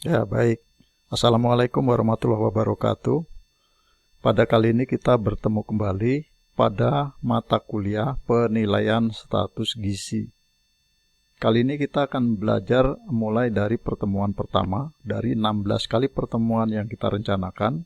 Ya, baik. Assalamualaikum warahmatullahi wabarakatuh. Pada kali ini kita bertemu kembali pada mata kuliah penilaian status gizi. Kali ini kita akan belajar mulai dari pertemuan pertama, dari 16 kali pertemuan yang kita rencanakan,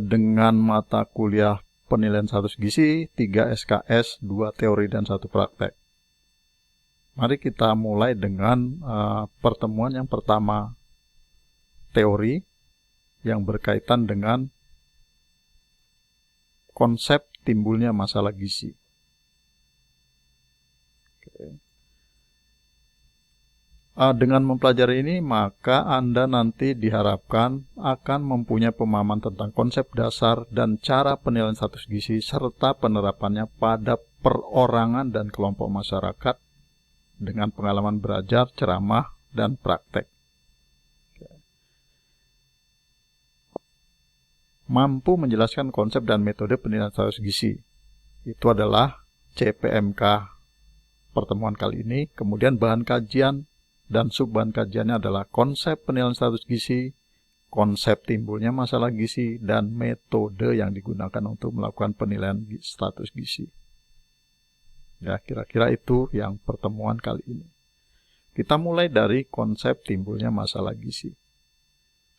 dengan mata kuliah penilaian status gizi, 3 SKS, 2 teori dan 1 praktek. Mari kita mulai dengan pertemuan yang pertama, teori yang berkaitan dengan konsep timbulnya masalah gizi. Dengan mempelajari ini, maka Anda nanti diharapkan akan mempunyai pemahaman tentang konsep dasar dan cara penilaian status gizi serta penerapannya pada perorangan dan kelompok masyarakat dengan pengalaman belajar, ceramah, dan praktek. Mampu menjelaskan konsep dan metode penilaian status gizi. Itu adalah CPMK pertemuan kali ini. Kemudian bahan kajian dan subbahan kajiannya adalah konsep penilaian status gizi, konsep timbulnya masalah gizi, dan metode yang digunakan untuk melakukan penilaian status gizi. Ya, kira-kira itu yang pertemuan kali ini. Kita mulai dari konsep timbulnya masalah gizi.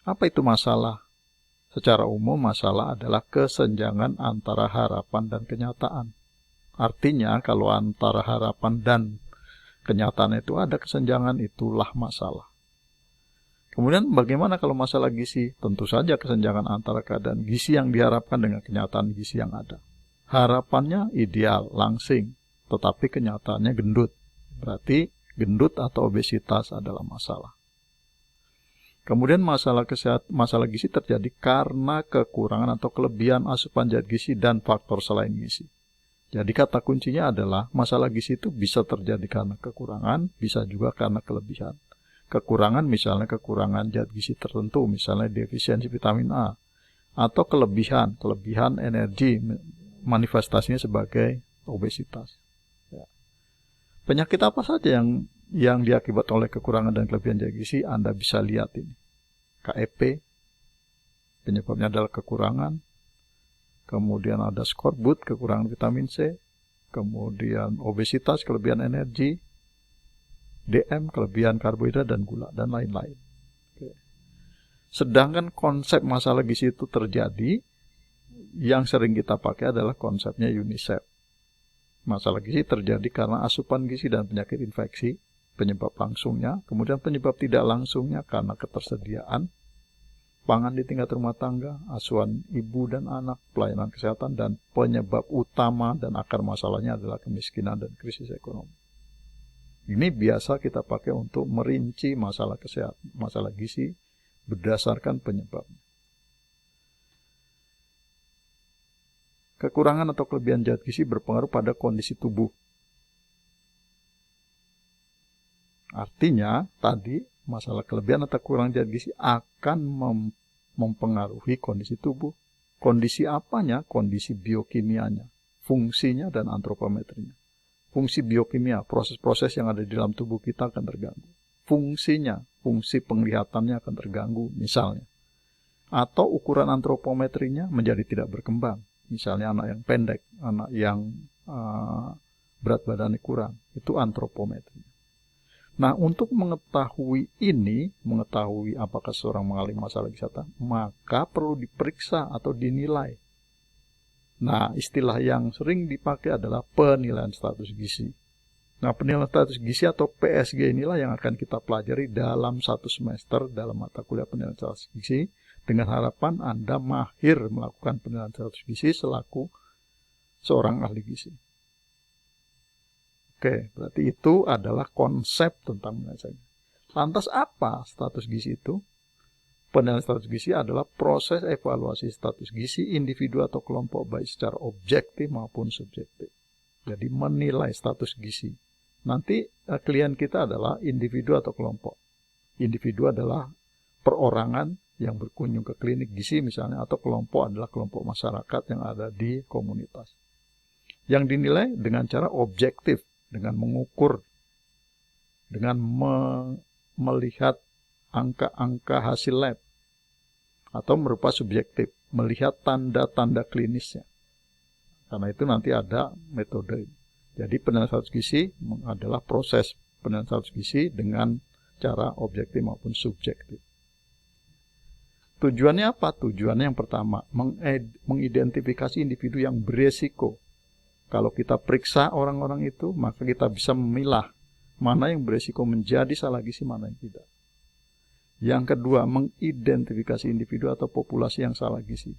Apa itu masalah? Secara umum, masalah adalah kesenjangan antara harapan dan kenyataan. Artinya, kalau antara harapan dan kenyataan itu ada kesenjangan, itulah masalah. Kemudian bagaimana kalau masalah gizi? Tentu saja kesenjangan antara keadaan gizi yang diharapkan dengan kenyataan gizi yang ada. Harapannya ideal, langsing, tetapi kenyataannya gendut. Berarti gendut atau obesitas adalah masalah. Kemudian masalah gizi terjadi karena kekurangan atau kelebihan asupan zat gizi dan faktor selain gizi. Jadi kata kuncinya adalah masalah gizi itu bisa terjadi karena kekurangan, bisa juga karena kelebihan. Kekurangan misalnya kekurangan zat gizi tertentu, misalnya defisiensi vitamin A. Atau kelebihan energi, manifestasinya sebagai obesitas. Ya. Penyakit apa saja yang diakibat oleh kekurangan dan kelebihan zat gizi, Anda bisa lihat ini. KEP, penyebabnya adalah kekurangan. Kemudian ada skorbut, kekurangan vitamin C. Kemudian obesitas, kelebihan energi. DM, kelebihan karbohidrat dan gula, dan lain-lain. Sedangkan konsep masalah gizi itu terjadi, yang sering kita pakai adalah konsepnya UNICEF. Masalah gizi terjadi karena asupan gizi dan penyakit infeksi, penyebab langsungnya. Kemudian penyebab tidak langsungnya karena ketersediaan pangan di tingkat rumah tangga, asuhan ibu dan anak, pelayanan kesehatan, dan penyebab utama dan akar masalahnya adalah kemiskinan dan krisis ekonomi. Ini biasa kita pakai untuk merinci masalah kesehatan, masalah gizi berdasarkan penyebabnya. Kekurangan atau kelebihan zat gizi berpengaruh pada kondisi tubuh. Artinya, tadi masalah kelebihan atau kurang zat gizi akan mempengaruhi kondisi tubuh. Kondisi apanya? Kondisi biokimianya, fungsinya, dan antropometrinya. Fungsi biokimia, proses-proses yang ada di dalam tubuh kita akan terganggu. Fungsinya, fungsi penglihatannya akan terganggu misalnya. Atau ukuran antropometrinya menjadi tidak berkembang. Misalnya anak yang pendek, anak yang berat badannya kurang, itu antropometrinya. Nah, untuk mengetahui ini, mengetahui apakah seorang mengalami masalah kesehatan, maka perlu diperiksa atau dinilai. Nah, istilah yang sering dipakai adalah penilaian status gizi. Nah, penilaian status gizi atau PSG inilah yang akan kita pelajari dalam satu semester dalam mata kuliah penilaian status gizi, dengan harapan Anda mahir melakukan penilaian status gizi selaku seorang ahli gizi. Oke, berarti itu adalah konsep tentang penilaian. Lantas apa status gizi itu? Penilaian status gizi adalah proses evaluasi status gizi individu atau kelompok baik secara objektif maupun subjektif. Jadi menilai status gizi. Nanti klien kita adalah individu atau kelompok. Individu adalah perorangan yang berkunjung ke klinik gizi misalnya, atau kelompok adalah kelompok masyarakat yang ada di komunitas. Yang dinilai dengan cara objektif, dengan mengukur, dengan melihat angka-angka hasil lab, atau berupa subjektif, melihat tanda-tanda klinisnya. Karena itu nanti ada metode. Jadi penilaian status gizi adalah proses penilaian status gizi dengan cara objektif maupun subjektif. Tujuannya apa? Tujuannya yang pertama, mengidentifikasi individu yang beresiko. Kalau kita periksa orang-orang itu, maka kita bisa memilah mana yang beresiko menjadi salah gizi, mana yang tidak. Yang kedua, mengidentifikasi individu atau populasi yang salah gizi.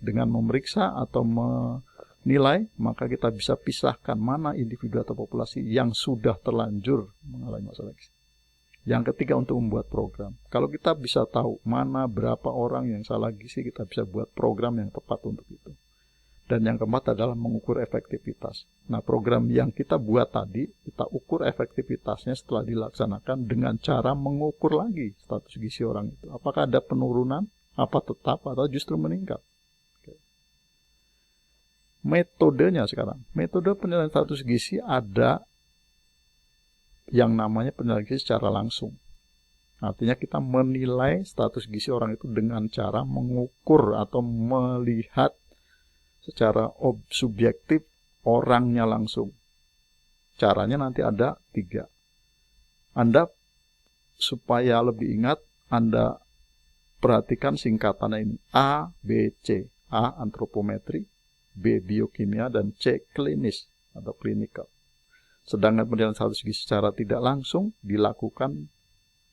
Dengan memeriksa atau menilai, maka kita bisa pisahkan mana individu atau populasi yang sudah terlanjur mengalami masalah gizi. Yang ketiga, untuk membuat program. Kalau kita bisa tahu mana berapa orang yang salah gizi, kita bisa buat program yang tepat untuk itu. Dan yang keempat adalah mengukur efektivitas. Nah, program yang kita buat tadi, kita ukur efektivitasnya setelah dilaksanakan dengan cara mengukur lagi status gizi orang itu. Apakah ada penurunan, apa tetap, atau justru meningkat. Oke. Metodenya sekarang. Metode penilaian status gizi ada yang namanya penilaian gizi secara langsung. Artinya kita menilai status gizi orang itu dengan cara mengukur atau melihat secara subjektif orangnya langsung. Caranya nanti ada 3. Anda supaya lebih ingat, Anda perhatikan singkatannya ini. A, B, C. A, antropometri, B, biokimia, dan C, klinis atau clinical. Sedangkan penilaian status gizi secara tidak langsung dilakukan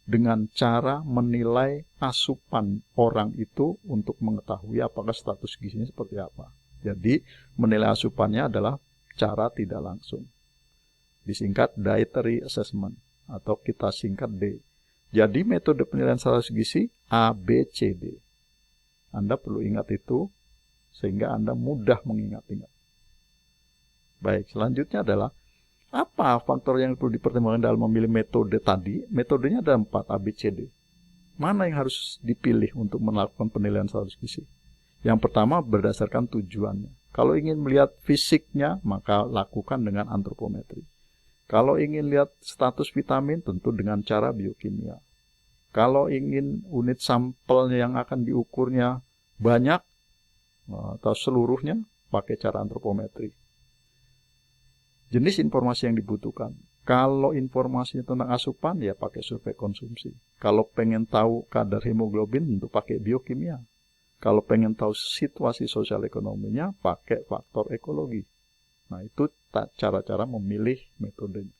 dengan cara menilai asupan orang itu untuk mengetahui apakah status gizinya seperti apa. Jadi, menilai asupannya adalah cara tidak langsung. Disingkat dietary assessment, atau kita singkat D. Jadi, metode penilaian status gizi A, B, C, D. Anda perlu ingat itu, sehingga Anda mudah mengingat-ingat. Baik, selanjutnya adalah, apa faktor yang perlu dipertimbangkan dalam memilih metode tadi? Metodenya ada 4, A, B, C, D. Mana yang harus dipilih untuk melakukan penilaian status gizi? Yang pertama, berdasarkan tujuannya. Kalau ingin melihat fisiknya, maka lakukan dengan antropometri. Kalau ingin lihat status vitamin, tentu dengan cara biokimia. Kalau ingin unit sampelnya yang akan diukurnya banyak atau seluruhnya, pakai cara antropometri. Jenis informasi yang dibutuhkan. Kalau informasinya tentang asupan, ya pakai survei konsumsi. Kalau pengen tahu kadar hemoglobin, tentu pakai biokimia. Kalau pengen tahu situasi sosial ekonominya, pakai faktor ekologi. Nah, itu cara-cara memilih metodenya.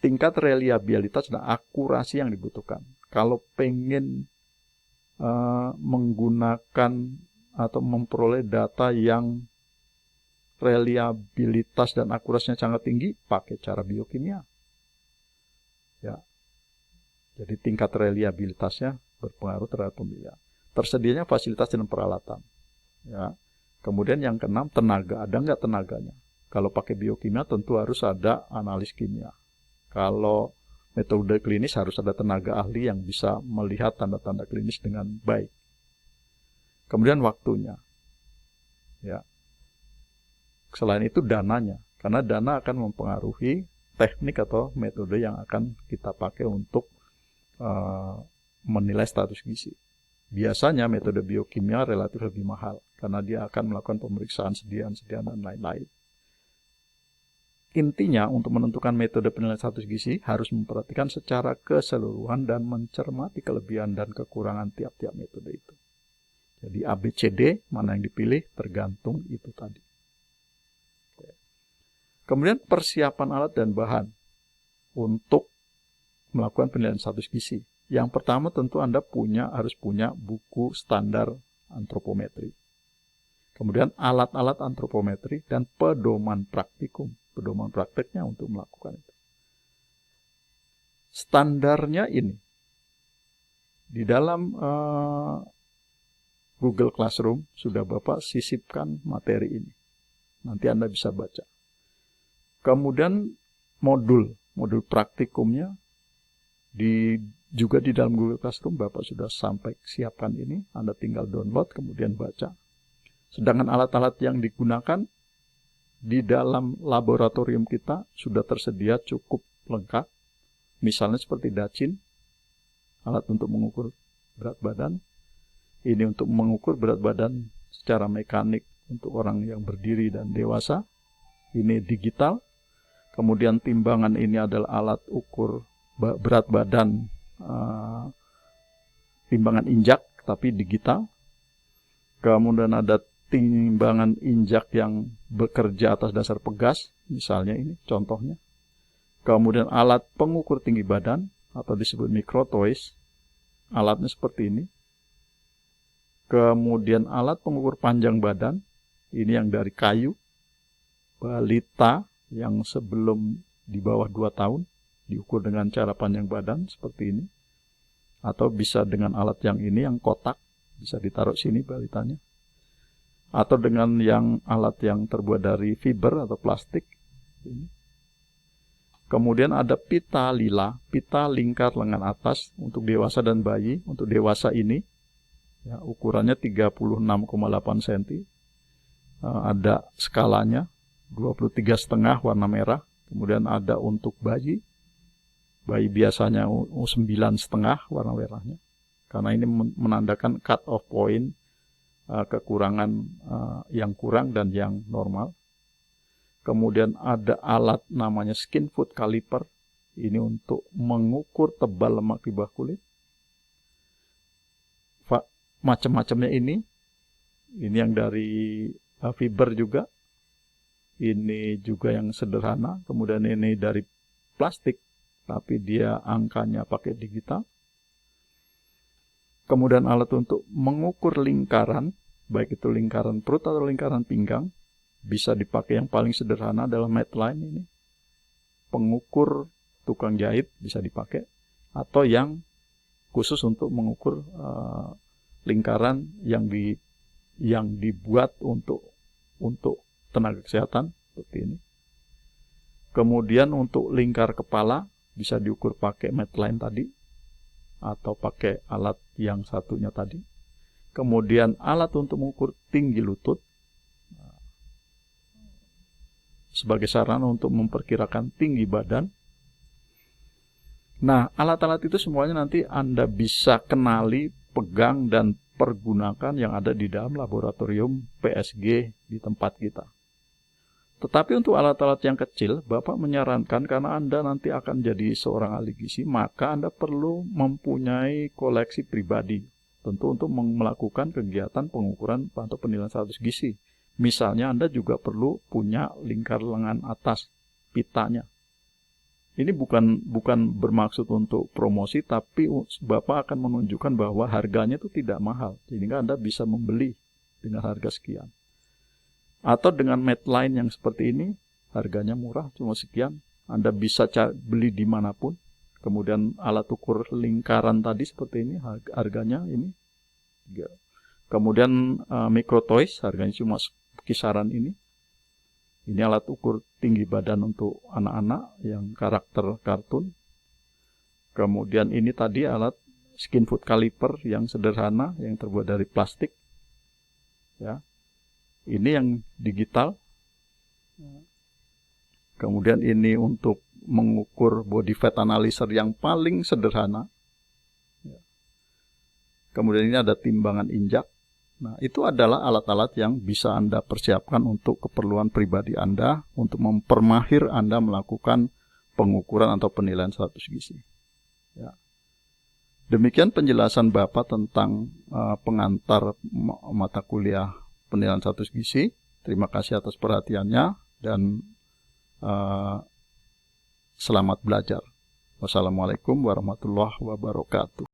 Tingkat reliabilitas dan akurasi yang dibutuhkan. Kalau pengen menggunakan atau memperoleh data yang reliabilitas dan akurasinya sangat tinggi, pakai cara biokimia. Ya. Jadi tingkat reliabilitasnya berpengaruh terhadap pemilihan. Tersedianya fasilitas dan peralatan. Ya. Kemudian yang keenam, tenaga. Ada nggak tenaganya? Kalau pakai biokimia tentu harus ada analis kimia. Kalau metode klinis harus ada tenaga ahli yang bisa melihat tanda-tanda klinis dengan baik. Kemudian waktunya. Ya. Selain itu dananya. Karena dana akan mempengaruhi teknik atau metode yang akan kita pakai untuk menilai status gizi. Biasanya metode biokimia relatif lebih mahal karena dia akan melakukan pemeriksaan sediaan dan lain-lain. Intinya, untuk menentukan metode penilaian status gizi harus memperhatikan secara keseluruhan dan mencermati kelebihan dan kekurangan tiap-tiap metode itu. Jadi ABCD mana yang dipilih tergantung itu tadi. Kemudian persiapan alat dan bahan untuk melakukan penilaian status gizi. Yang pertama tentu Anda harus punya buku standar antropometri. Kemudian alat-alat antropometri dan pedoman praktikum. Pedoman prakteknya untuk melakukan itu. Standarnya ini. Di dalam Google Classroom sudah Bapak sisipkan materi ini. Nanti Anda bisa baca. Kemudian modul praktikumnya juga di dalam Google Classroom Bapak sudah sampai siapkan ini, Anda tinggal download kemudian baca. Sedangkan alat-alat yang digunakan di dalam laboratorium kita sudah tersedia cukup lengkap, misalnya seperti Dacin alat untuk mengukur berat badan. Ini untuk mengukur berat badan secara mekanik untuk orang yang berdiri dan dewasa. Ini digital. Kemudian timbangan ini adalah alat ukur berat badan, timbangan injak tapi digital. Kemudian ada timbangan injak yang bekerja atas dasar pegas, misalnya ini contohnya. Kemudian alat pengukur tinggi badan atau disebut microtoys, alatnya seperti ini. Kemudian alat pengukur panjang badan, ini yang dari kayu, balita yang sebelum di bawah 2 tahun, diukur dengan cara panjang badan seperti ini. Atau bisa dengan alat yang ini, yang kotak, bisa ditaruh sini balitanya. Atau dengan yang alat yang terbuat dari fiber atau plastik. Ini. Kemudian ada pita lila, pita lingkar lengan atas untuk dewasa dan bayi. Untuk dewasa ini, ya, ukurannya 36,8 cm. Ada skalanya, 23,5 warna merah. Kemudian ada untuk bayi. Bayi biasanya 9,5 warna merahnya. Karena ini menandakan cut off point, kekurangan yang kurang dan yang normal. Kemudian ada alat namanya skin foot caliper. Ini untuk mengukur tebal lemak di bawah kulit. Macam-macamnya ini yang dari fiber juga. Ini juga yang sederhana. Kemudian ini dari plastik, tapi dia angkanya pakai digital. Kemudian alat untuk mengukur lingkaran, baik itu lingkaran perut atau lingkaran pinggang. Bisa dipakai yang paling sederhana adalah Medline ini. Pengukur tukang jahit bisa dipakai. Atau yang khusus untuk mengukur lingkaran yang dibuat untuk tenaga kesehatan seperti ini. Kemudian untuk lingkar kepala bisa diukur pakai Medline tadi atau pakai alat yang satunya tadi. Kemudian alat untuk mengukur tinggi lutut sebagai sarana untuk memperkirakan tinggi badan. Nah, alat-alat itu semuanya nanti Anda bisa kenali, pegang, dan pergunakan yang ada di dalam laboratorium PSG di tempat kita. Tetapi untuk alat-alat yang kecil, Bapak menyarankan karena Anda nanti akan jadi seorang ahli gizi, maka Anda perlu mempunyai koleksi pribadi. Tentu untuk melakukan kegiatan pengukuran atau penilaian status gizi. Misalnya Anda juga perlu punya lingkar lengan atas, pitanya. Ini bukan bermaksud untuk promosi, tapi Bapak akan menunjukkan bahwa harganya itu tidak mahal. Sehingga Anda bisa membeli dengan harga sekian. Atau dengan Medline yang seperti ini, harganya murah, cuma sekian. Anda bisa beli dimanapun. Kemudian alat ukur lingkaran tadi seperti ini, harganya ini. Kemudian microtoys, harganya cuma kisaran ini. Ini alat ukur tinggi badan untuk anak-anak yang karakter kartun. Kemudian ini tadi alat skin foot caliper yang sederhana, yang terbuat dari plastik. Ya. Ini yang digital. Kemudian ini untuk mengukur body fat analyzer yang paling sederhana. Kemudian ini ada timbangan injak. Nah, itu adalah alat-alat yang bisa Anda persiapkan untuk keperluan pribadi Anda, untuk mempermahir Anda melakukan pengukuran atau penilaian status gizi. Ya. Demikian penjelasan Bapak tentang pengantar mata kuliah penilaian status gizi. Terima kasih atas perhatiannya dan selamat belajar. Wassalamualaikum warahmatullahi wabarakatuh.